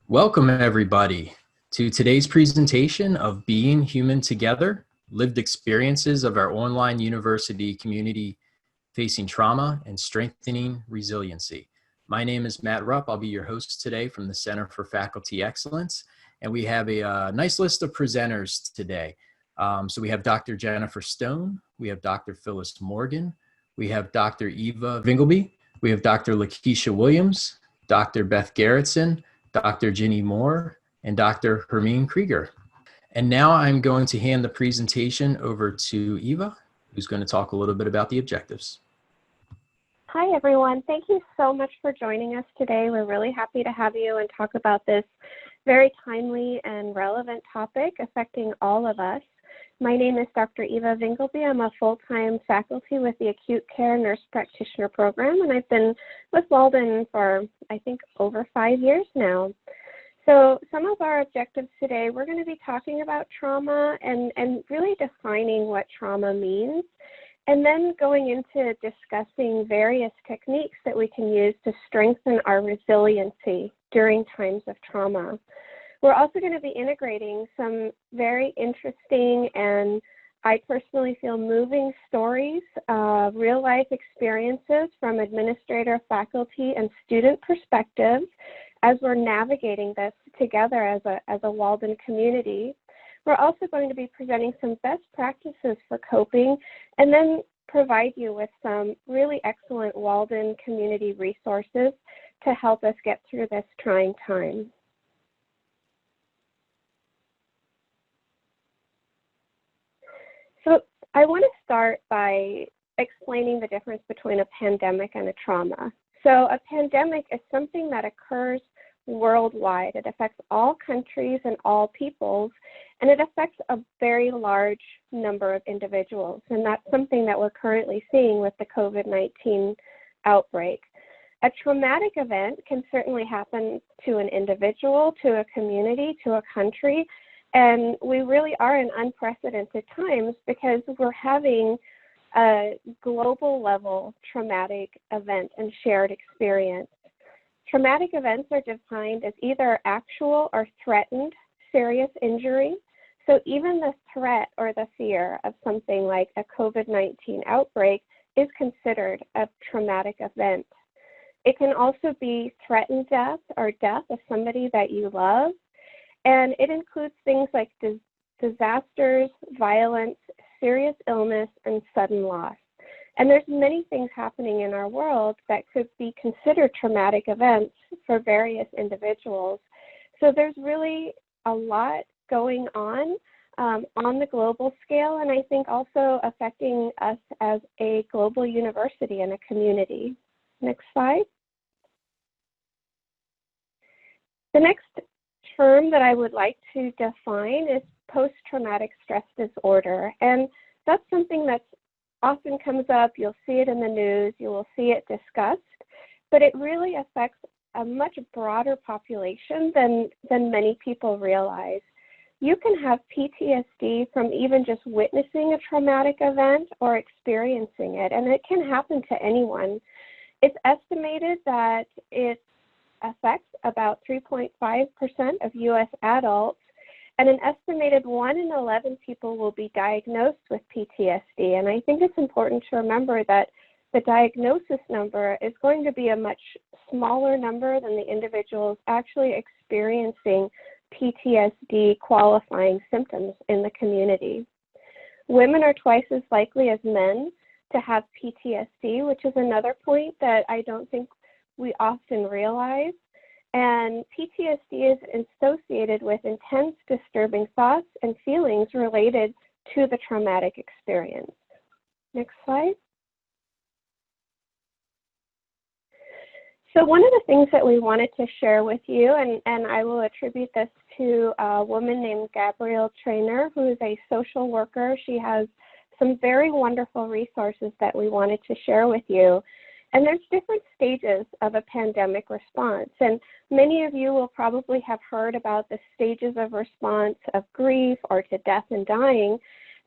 Welcome, everybody, to today's presentation of Being Human Together, Lived Experiences of Our Online University Community Facing Trauma and Strengthening Resiliency. My name is Matt Rupp. I'll be your host today from the Center for Faculty Excellence, and we have a nice list of presenters today. So we have Dr. Jennifer Stone, we have Dr. Phyllis Morgan, we have Dr. Eva Vingleby, we have Dr. Lakeisha Williams, Dr. Beth Gerritsen, Dr. Ginny Moore, and Dr. Hermine Krieger. And now I'm going to hand the presentation over to Eva, who's going to talk a little bit about the objectives. Hi, everyone. Thank you so much for joining us today. We're really happy to have you and talk about this very timely and relevant topic affecting all of us. My name is Dr. Eva Vingleby. I'm a full-time faculty with the Acute Care Nurse Practitioner Program, and I've been with Walden for, I think, over 5 years now. So some of our objectives today, we're going to be talking about trauma and really defining what trauma means, and then going into discussing various techniques that we can use to strengthen our resiliency during times of trauma. We're also going to be integrating some very interesting and I personally feel moving stories, real life experiences from administrator, faculty, and student perspectives as we're navigating this together as a Walden community. We're also going to be presenting some best practices for coping and then provide you with some really excellent Walden community resources to help us get through this trying time. So I want to start by explaining the difference between a pandemic and a trauma. So a pandemic is something that occurs worldwide. It affects all countries and all peoples, and it affects a very large number of individuals. And that's something that we're currently seeing with the COVID-19 outbreak. A traumatic event can certainly happen to an individual, to a community, to a country, and we really are in unprecedented times because we're having a global level traumatic event and shared experience. Traumatic events are defined as either actual or threatened serious injury. So even the threat or the fear of something like a COVID-19 outbreak is considered a traumatic event. It can also be threatened death or death of somebody that you love. And it includes things like disasters, violence, serious illness, and sudden loss. And there's many things happening in our world that could be considered traumatic events for various individuals. So there's really a lot going on the global scale, and I think also affecting us as a global university and a community. Next slide. The next term that I would like to define is post-traumatic stress disorder. And that's something that often comes up. You'll see it in the news, you will see it discussed, but it really affects a much broader population than many people realize. You can have PTSD from even just witnessing a traumatic event or experiencing it, and it can happen to anyone. It's estimated that it affects about 3.5% of U.S. adults, and an estimated 1 in 11 people will be diagnosed with PTSD. And I think it's important to remember that the diagnosis number is going to be a much smaller number than the individuals actually experiencing PTSD qualifying symptoms in the community. Women are twice as likely as men to have PTSD, which is another point that I don't think we often realize. And PTSD is associated with intense disturbing thoughts and feelings related to the traumatic experience. Next slide. So one of the things that we wanted to share with you, and I will attribute this to a woman named Gabrielle Trainer, who is a social worker. She has some very wonderful resources that we wanted to share with you. And there's different stages of a pandemic response. And many of you will probably have heard about the stages of response of grief or to death and dying.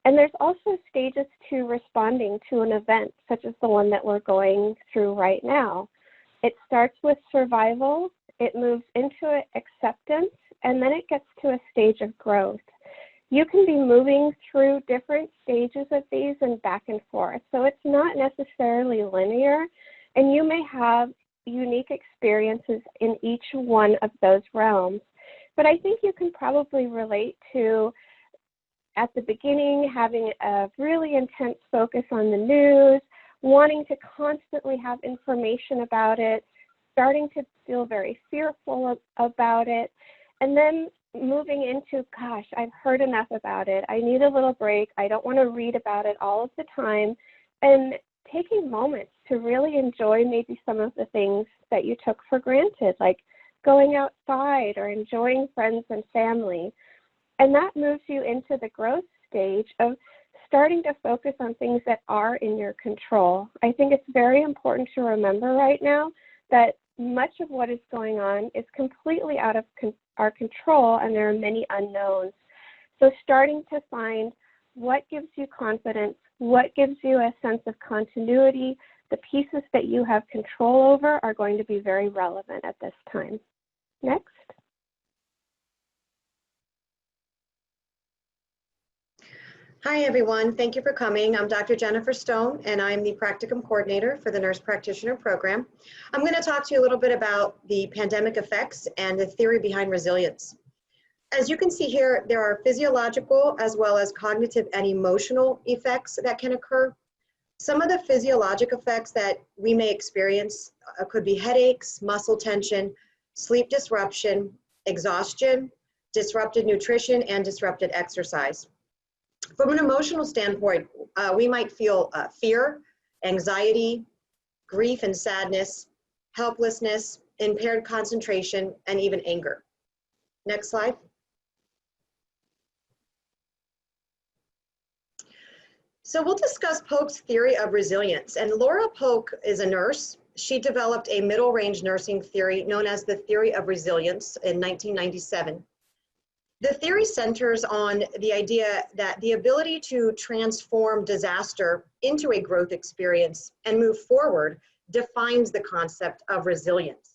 And there's also stages to responding to an event, such as the one that we're going through right now. It starts with survival, it moves into acceptance, and then it gets to a stage of growth. You can be moving through different stages of these and back and forth. So it's not necessarily linear, and you may have unique experiences in each one of those realms. But I think you can probably relate to, at the beginning, having a really intense focus on the news, wanting to constantly have information about it, starting to feel very fearful about it, and then moving into, gosh, I've heard enough about it. I need a little break. I don't want to read about it all of the time. And taking moments to really enjoy maybe some of the things that you took for granted, like going outside or enjoying friends and family. And that moves you into the growth stage of starting to focus on things that are in your control. I think it's very important to remember right now that much of what is going on is completely out of our control, and there are many unknowns. So starting to find what gives you confidence, what gives you a sense of continuity, the pieces that you have control over are going to be very relevant at this time. Next. Hi, everyone. Thank you for coming. I'm Dr. Jennifer Stone, and I'm the Practicum Coordinator for the Nurse Practitioner Program. I'm going to talk to you a little bit about the pandemic effects and the theory behind resilience. As you can see here, there are physiological as well as cognitive and emotional effects that can occur. Some of the physiologic effects that we may experience could be headaches, muscle tension, sleep disruption, exhaustion, disrupted nutrition, and disrupted exercise. From an emotional standpoint, we might feel fear, anxiety, grief and sadness, helplessness, impaired concentration, and even anger. Next slide. So we'll discuss POLK'S theory of resilience. And Laura Polk is a nurse. She developed a middle-range nursing theory known as the theory of resilience in 1997. The theory centers on the idea that the ability to transform disaster into a growth experience and move forward defines the concept of resilience.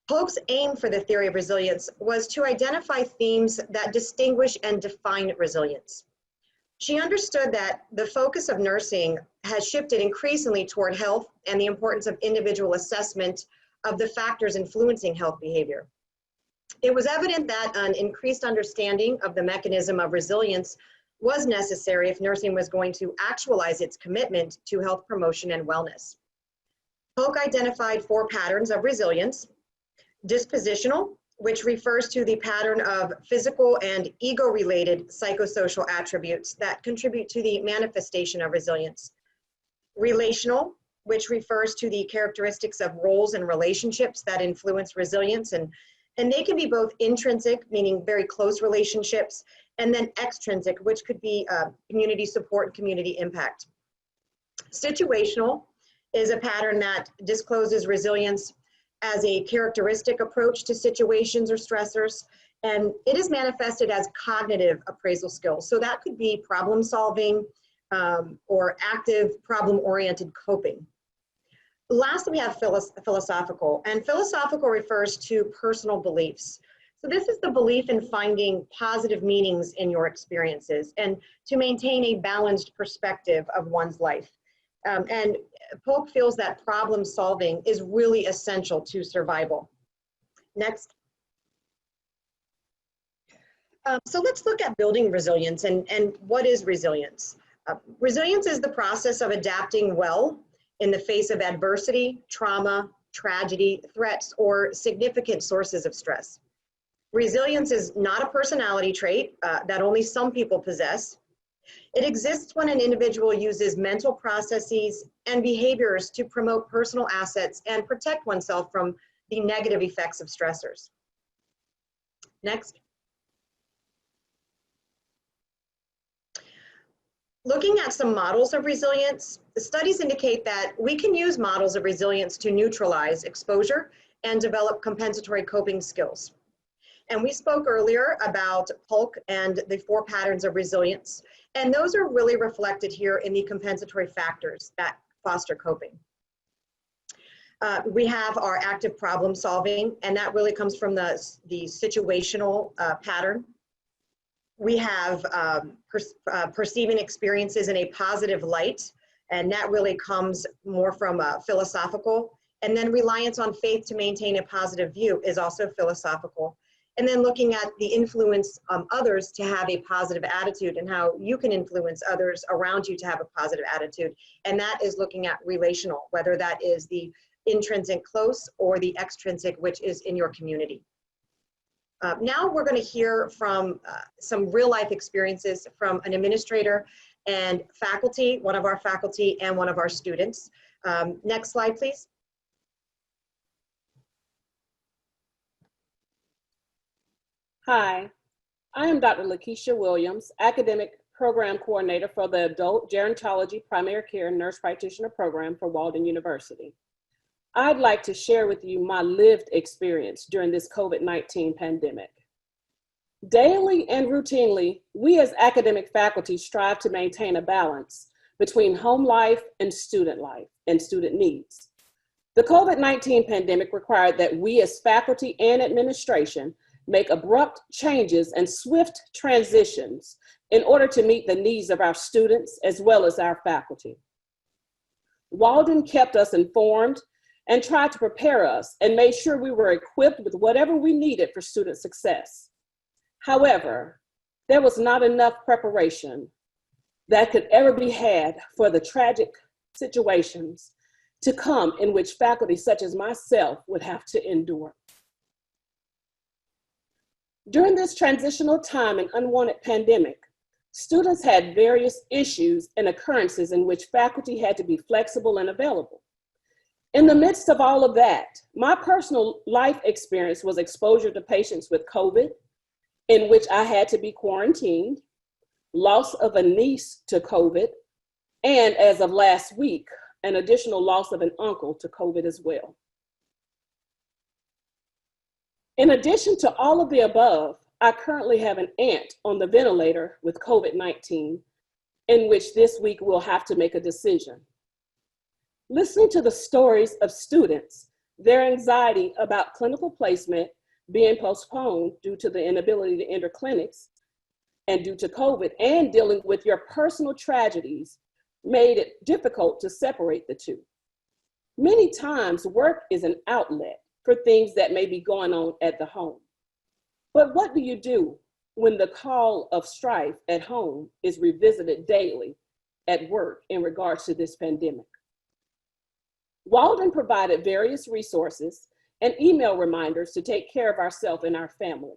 Polk's aim for the theory of resilience was to identify themes that distinguish and define resilience. She understood that the focus of nursing has shifted increasingly toward health and the importance of individual assessment of the factors influencing health behavior. It was evident that an increased understanding of the mechanism of resilience was necessary if nursing was going to actualize its commitment to health promotion and wellness. Polk identified 4 patterns of resilience: dispositional, which refers to the pattern of physical and ego-related psychosocial attributes that contribute to the manifestation of resilience; relational, which refers to the characteristics of roles and relationships that influence resilience, and they can be both intrinsic, meaning very close relationships, and then extrinsic, which could be community support and community impact. Situational is a pattern that discloses resilience as a characteristic approach to situations or stressors, and it is manifested as cognitive appraisal skills. So that could be problem solving or active problem-oriented coping. Last, we have philosophical, and philosophical refers to personal beliefs. So this is the belief in finding positive meanings in your experiences and to maintain a balanced perspective of one's life. And Polk feels that problem solving is really essential to survival. Next. So let's look at building resilience and what is resilience. Resilience is the process of adapting well in the face of adversity, trauma, tragedy, threats, or significant sources of stress. Resilience is not a personality trait that only some people possess. It exists when an individual uses mental processes and behaviors to promote personal assets and protect oneself from the negative effects of stressors. Next. Looking at some models of resilience, the studies indicate that we can use models of resilience to neutralize exposure and develop compensatory coping skills. And we spoke earlier about Polk and the 4 patterns of resilience, and those are really reflected here in the compensatory factors that foster coping. We have our active problem solving, and that really comes from the situational pattern. We have perceiving experiences in a positive light, and that really comes more from philosophical. And then reliance on faith to maintain a positive view is also philosophical. And then looking at the influence others to have a positive attitude and how you can influence others around you to have a positive attitude. And that is looking at relational, whether that is the intrinsic close or the extrinsic, which is in your community. Now we're going to hear from some real life experiences from an administrator and faculty, one of our faculty and one of our students. Next slide, please. Hi, I am Dr. Lakeisha Williams, Academic Program Coordinator for the Adult Gerontology Primary Care Nurse Practitioner Program for Walden University. I'd like to share with you my lived experience during this COVID-19 pandemic. Daily and routinely, we as academic faculty strive to maintain a balance between home life and student needs. The COVID-19 pandemic required that we as faculty and administration make abrupt changes and swift transitions in order to meet the needs of our students as well as our faculty. Walden kept us informed and tried to prepare us and made sure we were equipped with whatever we needed for student success. However, there was not enough preparation that could ever be had for the tragic situations to come in which faculty such as myself would have to endure. During this transitional time and unwanted pandemic, students had various issues and occurrences in which faculty had to be flexible and available. In the midst of all of that, my personal life experience was exposure to patients with COVID, in which I had to be quarantined, loss of a niece to COVID, and as of last week, an additional loss of an uncle to COVID as well. In addition to all of the above, I currently have an aunt on the ventilator with COVID-19, in which this week we'll have to make a decision. Listening to the stories of students, their anxiety about clinical placement being postponed due to the inability to enter clinics and due to COVID, and dealing with your personal tragedies made it difficult to separate the two. Many times work is an outlet for things that may be going on at the home. But what do you do when the call of strife at home is revisited daily at work in regards to this pandemic? Walden provided various resources and email reminders to take care of ourselves and our family.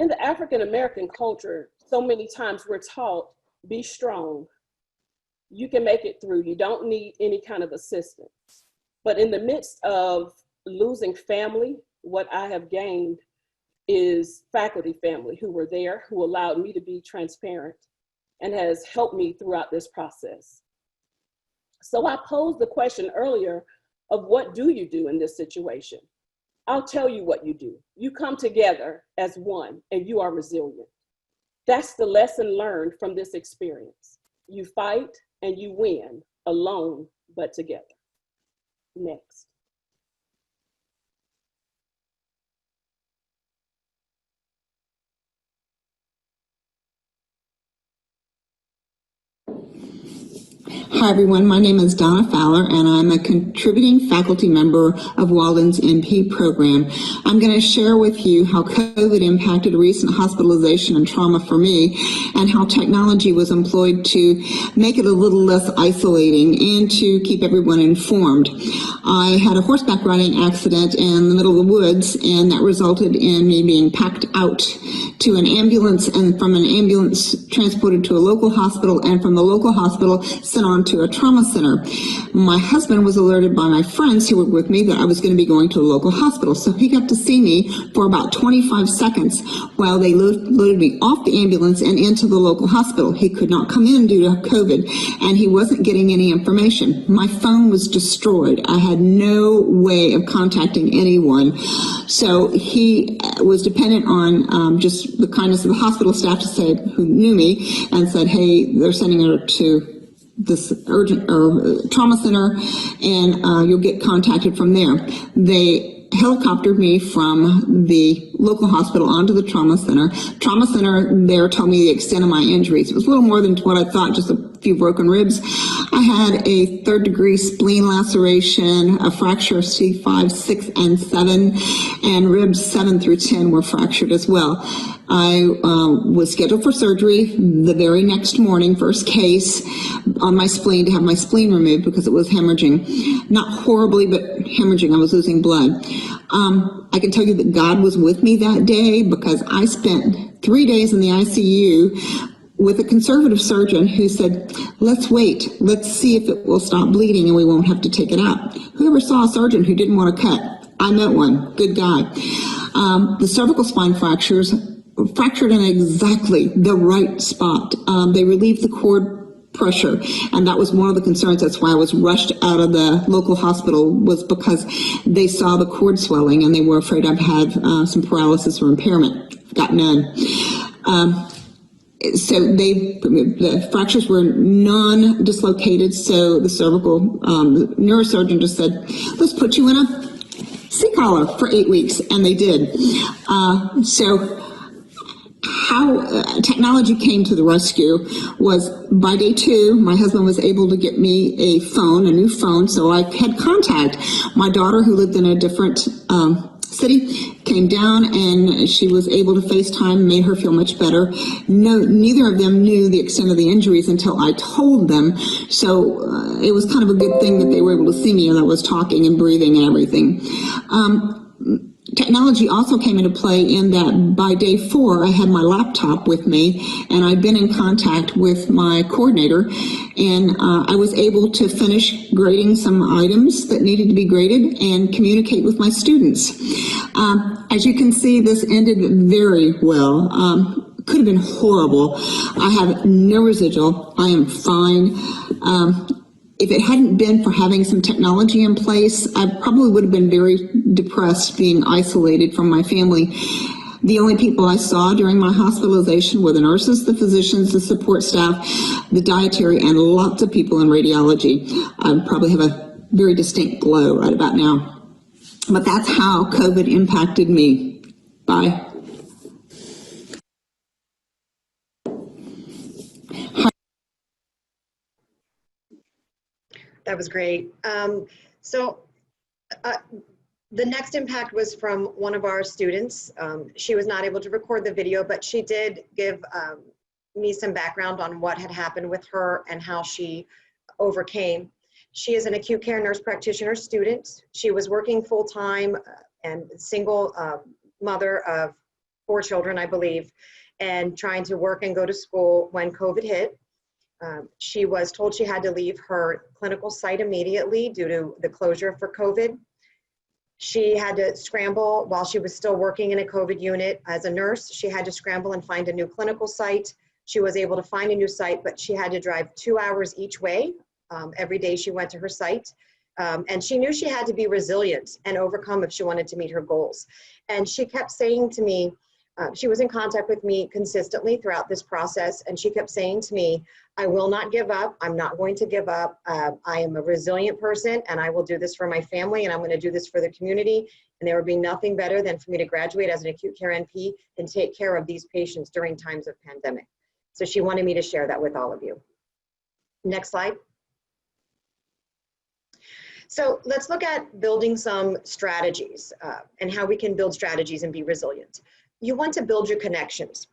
In the African American culture, so many times we're taught, be strong. You can make it through. You don't need any kind of assistance. But in the midst of losing family, what I have gained is faculty family who were there, who allowed me to be transparent and has helped me throughout this process. So I posed the question earlier of what do you do in this situation? I'll tell you what you do. You come together as one and you are resilient. That's the lesson learned from this experience. You fight and you win alone, but together. Next. Hi everyone, my name is Donna Fowler and I'm a contributing faculty member of Walden's MP program. I'm going to share with you how COVID impacted recent hospitalization and trauma for me and how technology was employed to make it a little less isolating and to keep everyone informed. I had a horseback riding accident in the middle of the woods and that resulted in me being packed out to an ambulance and from an ambulance transported to a local hospital and from the local hospital sent on to a trauma center. My husband was alerted by my friends who were with me that I was going to be going to a local hospital. So he got to see me for about 25 seconds while they loaded me off the ambulance and into the local hospital. He could not come in due to COVID and he wasn't getting any information. My phone was destroyed. I had no way of contacting anyone. So he was dependent on just the kindness of the hospital staff to say, who knew me and said, hey, they're sending her to this urgent or trauma center, and you'll get contacted from there. They helicoptered me from the local hospital onto the trauma center. Trauma center there told me the extent of my injuries. It was a little more than what I thought, just a few broken ribs. I had a 3rd degree spleen laceration, a fracture of C5, 6, and 7, and ribs 7 through 10 were fractured as well. I was scheduled for surgery the very next morning, first case, on my spleen, to have my spleen removed because it was hemorrhaging. Not horribly, but hemorrhaging. I was losing blood. I can tell you that God was with me that day, because I spent 3 days in the ICU with a conservative surgeon who said, let's wait, let's see if it will stop bleeding and we won't have to take it out. Whoever saw a surgeon who didn't want to cut? I met one, good guy. The cervical spine fractures fractured in exactly the right spot. They relieved the cord pressure, and that was one of the concerns. That's why I was rushed out of the local hospital, was because they saw the cord swelling and they were afraid I'd had some paralysis or impairment. Got none. So the fractures were non-dislocated, so the cervical neurosurgeon just said, let's put you in a C-collar for 8 weeks, and they did. So how technology came to the rescue was, by day 2, my husband was able to get me a phone, a new phone, so I had contact. My daughter, who lived in a different city, came down and she was able to FaceTime, made her feel much better. No, neither of them knew the extent of the injuries until I told them, so it was kind of a good thing that they were able to see me and I was talking and breathing and everything. Technology also came into play in that by day 4, I had my laptop with me and I'd been in contact with my coordinator, and I was able to finish grading some items that needed to be graded and communicate with my students. As you can see, this ended very well. Could have been horrible. I have no residual. I am fine. If it hadn't been for having some technology in place, I probably would have been very depressed, being isolated from my family. The only people I saw during my hospitalization were the nurses, the physicians, the support staff, the dietary, and lots of people in radiology. I probably have a very distinct glow right about now. But that's how COVID impacted me. Bye. That was great. The next impact was from one of our students. She was not able to record the video, but she did give me some background on what had happened with her and how she overcame. She is an acute care nurse practitioner student. She was working full-time and single mother of 4 children, I believe, and trying to work and go to school when COVID hit. She was told she had to leave her clinical site immediately due to the closure for COVID. She had to scramble while she was still working in a COVID unit as a nurse. She had to scramble and find a new clinical site. She was able to find a new site, but she had to drive 2 hours each way every day she went to her site. And she knew she had to be resilient and overcome if she wanted to meet her goals. And she kept saying to me, she was in contact with me consistently throughout this process, and she kept saying to me, I will not give up. I'm not going to give up. I am a resilient person, and I will do this for my family, and I'm going to do this for the community. And there would be nothing better than for me to graduate as an acute care NP and take care of these patients during times of pandemic. So she wanted me to share that with all of you. Next slide. So let's look at building some strategies and how we can build strategies and be resilient. You want to build your connections.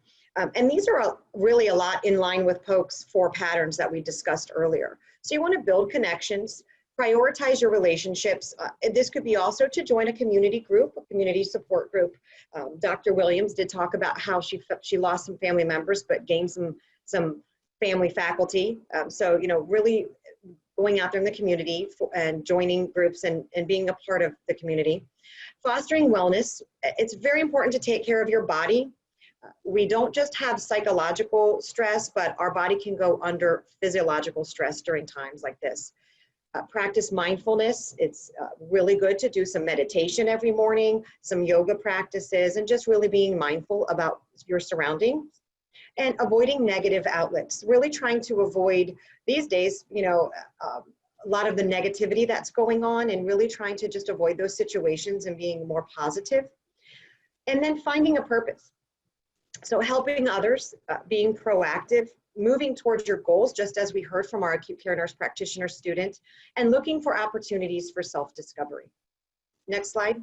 And these are really a lot in line with POLK'S 4 patterns that we discussed earlier. So you want to build connections, prioritize your relationships. This could be also to join a community group, a community support group. Dr. Williams did talk about how she lost some family members, but gained some family faculty. So, you know, really going out there in the community and joining groups and being a part of the community. Fostering wellness. It's very important to take care of your body. We don't just have psychological stress, but our body can go under physiological stress during times like this. Practice mindfulness. It's really good to do some meditation every morning, some yoga practices, and just really being mindful about your surroundings. and avoiding negative outlets, really trying to avoid these days, a lot of the negativity that's going on, and really trying to just avoid those situations and being more positive. And then finding a purpose. So helping others, being proactive, moving towards your goals, just as we heard from our acute care nurse practitioner student, and looking for opportunities for self-discovery. Next slide.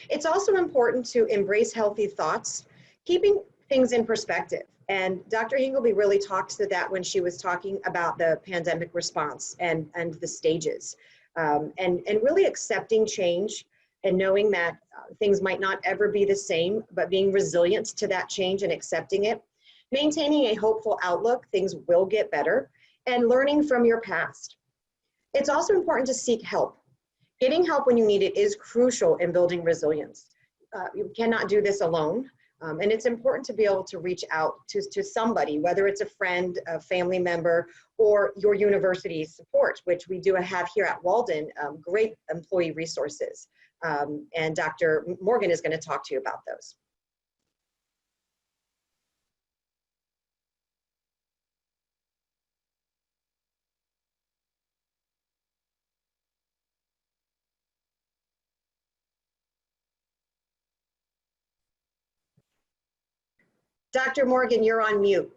It's also important to embrace healthy thoughts, keeping things in perspective. And Dr. Hingleby really talked to that when she was talking about the pandemic response and the stages, and really accepting change and knowing that things might not ever be the same, but being resilient to that change and accepting it, maintaining a hopeful outlook, things will get better, and learning from your past. It's also important to seek help. Getting help when you need it is crucial in building resilience. You cannot do this alone. And it's important to be able to reach out to somebody, whether it's a friend, a family member, or your university support, which we do have here at Walden, great employee resources. And Dr. Morgan is going to talk to you about those. Dr. Morgan, you're on mute.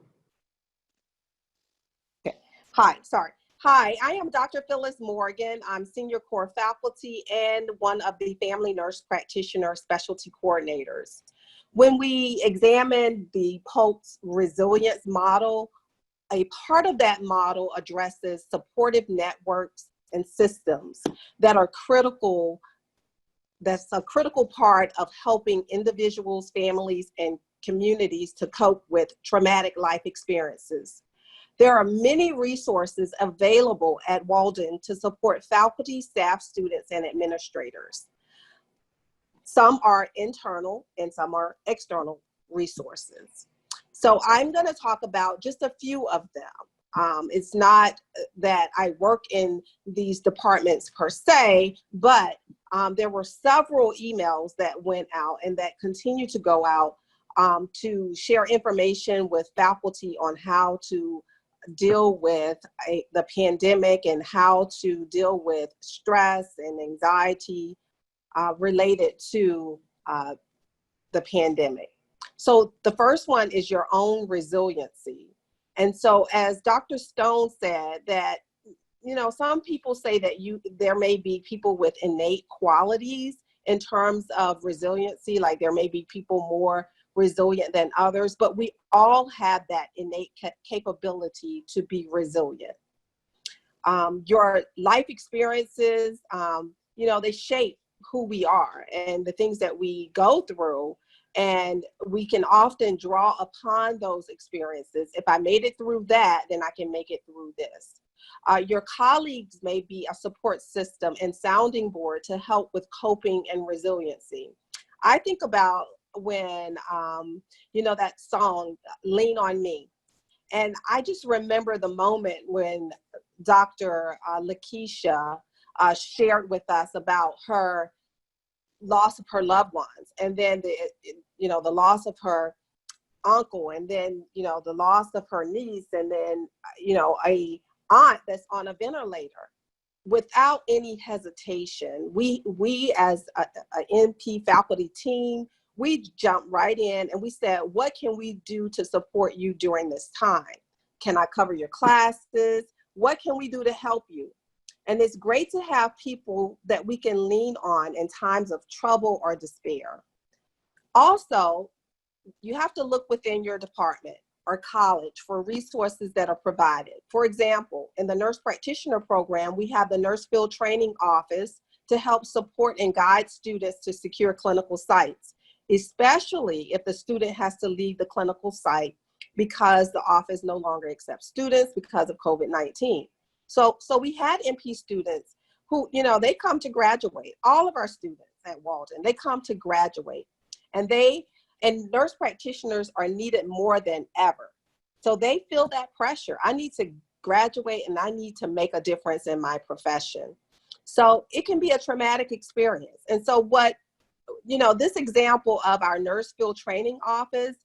Okay. Hi, sorry. Hi, I am Dr. Phyllis Morgan. I'm senior core faculty and one of the family nurse practitioner specialty coordinators. When we examine the POLK'S resilience model, a part of that model addresses supportive networks and systems that are critical. That's a critical part of helping individuals, families, and communities to cope with traumatic life experiences. There are many resources available at Walden to support faculty, staff, students, and administrators. Some are internal and some are external resources. So I'm going to talk about just a few of them. It's not that I work in these departments per se, but there were several emails that went out and that continue to go out to share information with faculty on how to deal with the pandemic and how to deal with stress and anxiety related to the pandemic. So the first one is your own resiliency. And so as Dr. Stone said, that some people say that there may be people with innate qualities in terms of resiliency, like there may be people more resilient than others, but we all have that innate capability to be resilient. Your life experiences, they shape who we are and the things that we go through, and we can often draw upon those experiences. If I made it through that, then I can make it through this. Your colleagues may be a support system and sounding board to help with coping and resiliency. I think about when, that song, Lean on Me. And I just remember the moment when Dr. Lakeisha shared with us about her loss of her loved ones, and then the loss of her uncle, and then, the loss of her niece, and then, a aunt that's on a ventilator. Without any hesitation, we as a NP faculty team, we jumped right in and we said, what can we do to support you during this time? Can I cover your classes? What can we do to help you? And it's great to have people that we can lean on in times of trouble or despair. Also, you have to look within your department or college for resources that are provided. For example, in the nurse practitioner program, we have the Nurse Field Training Office to help support and guide students to secure clinical sites, especially if the student has to leave the clinical site because the office no longer accepts students because of COVID-19. So we had NP students who, they come to graduate. All of our students at Walden, they come to graduate, and nurse practitioners are needed more than ever. So they feel that pressure. I need to graduate and I need to make a difference in my profession. So it can be a traumatic experience. And so what this example of our nurse field training office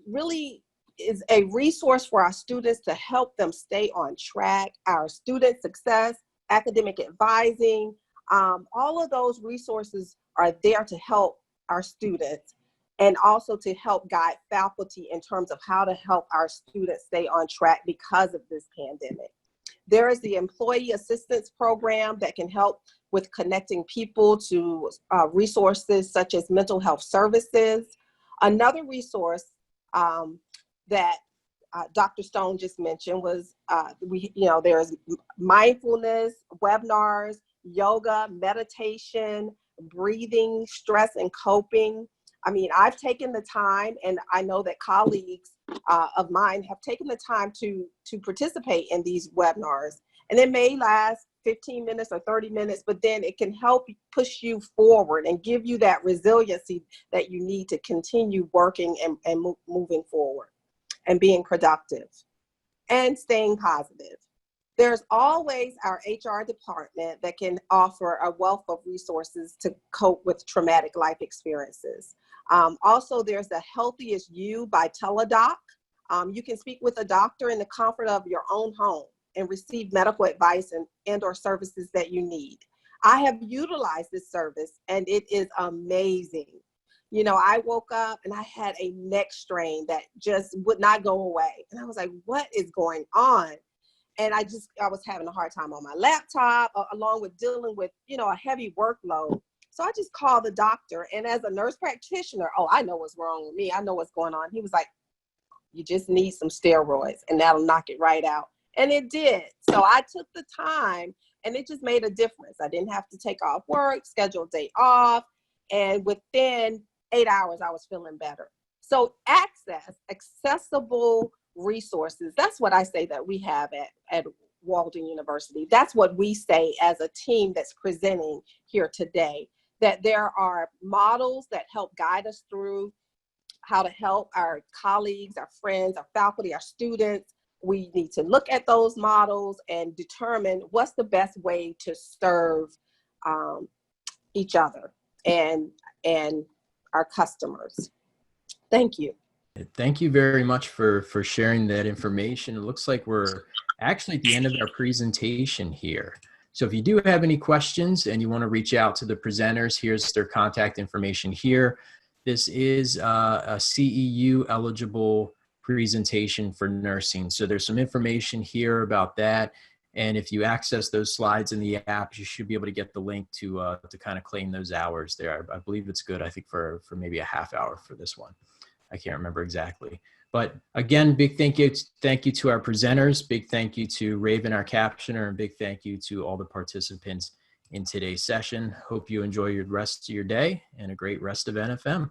really is a resource for our students to help them stay on track. Our student success, academic advising, all of those resources are there to help our students and also to help guide faculty in terms of how to help our students stay on track because of this pandemic. There is the Employee Assistance Program that can help with connecting people to resources such as mental health services. Another resource that Dr. Stone just mentioned was there's mindfulness, webinars, yoga, meditation, breathing, stress and coping. I mean, I've taken the time, and I know that colleagues of mine have taken the time to participate in these webinars. And it may last 15 minutes or 30 minutes, but then it can help push you forward and give you that resiliency that you need to continue working and moving forward and being productive and staying positive. There's always our HR department that can offer a wealth of resources to cope with traumatic life experiences. Also, there's the Healthiest You by Teladoc. You can speak with a doctor in the comfort of your own home and receive medical advice and or services that you need. I have utilized this service and it is amazing. I woke up and I had a neck strain that just would not go away. And I was like, what is going on? And I was having a hard time on my laptop, along with dealing with, a heavy workload. So I just called the doctor. And as a nurse practitioner, I know what's wrong with me. I know what's going on. He was like, you just need some steroids and that'll knock it right out. And it did. So I took the time and it just made a difference. I didn't have to take off work, schedule a day off. And within 8 hours, I was feeling better. So accessible resources. That's what I say that we have at Walden University. That's what we say as a team that's presenting here today, that there are models that help guide us through how to help our colleagues, our friends, our faculty, our students. We need to look at those models and determine what's the best way to serve each other and our customers. Thank you. Thank you very much for sharing that information. It looks like we're actually at the end of our presentation here. So if you do have any questions and you want to reach out to the presenters, here's their contact information here. This is a CEU eligible presentation for nursing. So there's some information here about that. And if you access those slides in the app, you should be able to get the link to kind of claim those hours there. I believe it's good, I think, for maybe a half hour for this one. I can't remember exactly. But again, big thank you to our presenters, big thank you to Raven, our captioner, and big thank you to all the participants in today's session. Hope you enjoy your rest of your day and a great rest of NFM.